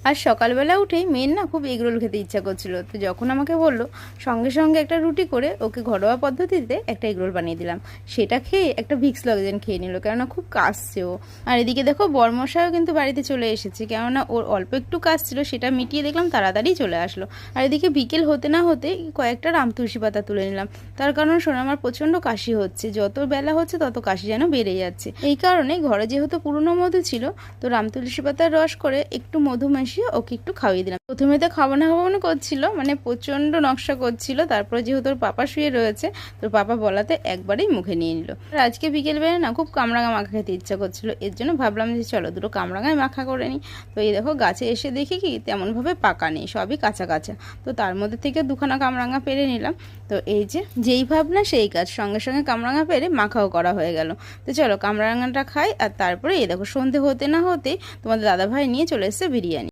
আর সকালবেলা উঠেই মেয়ের না খুব এগরোল খেতে ইচ্ছা করছিল, তো যখন আমাকে বললো সঙ্গে সঙ্গে একটা রুটি করে ওকে ঘরোয়া পদ্ধতিতে একটা এগরোল বানিয়ে দিলাম। সেটা খেয়ে একটা ভিক্স লজেন খেয়ে নিল, কেননা খুব কাশছে ও। আর এদিকে দেখো বরমশাইও কিন্তু বাড়িতে চলে এসেছে, কেননা ওর অল্প একটু কাজ ছিল, সেটা মিটিয়ে দেখলাম তাড়াতাড়ি চলে আসলো। আর এদিকে বিকেল হতে না হতে কয়েকটা রামতুলসী পাতা তুলে নিলাম, তার কারণ শোনো আমার প্রচণ্ড কাশি হচ্ছে, যত বেলা হচ্ছে তত কাশি যেন বেড়ে যাচ্ছে। এই কারণে ঘরে যেহেতু পুরনো মধু ছিল, তো রামতুলসী পাতার রস করে একটু মধু মিশিয়ে ওকে একটু খাইয়ে দিলাম। প্রথমে তো খাবো না খাবো না করছিল, মানে প্রচণ্ড নকশা করছিল, তারপরে যেহেতু ওর পাপা শুয়ে রয়েছে, তোর পাপা বলাতে একবারেই মুখে নিয়ে নিল। আর আজকে বিকেলবেলা না খুব কামরাঙা মাখা খেতে ইচ্ছা করছিল, এর জন্য ভাবলাম যে চলো দুটো কামরাঙায় মাখা করে নিই। তো এই দেখো গাছে এসে দেখি কি তেমনভাবে পাকা নেই, সবই কাঁচা কাঁচা, তো তার মধ্যে থেকে দুখানা কামরাঙা পেরে নিলাম। তো এই যে যেই ভাবনা সেই কাজ, সঙ্গে সঙ্গে কামরাঙা পেরে মাখাও করা হয়ে গেল। তো চলো কামরাঙাটা খাই, আর তারপরে এই দেখো সন্ধে হতে না হতেই তোমাদের দাদাভাই নিয়ে চলে এসেছে বিরিয়ানি।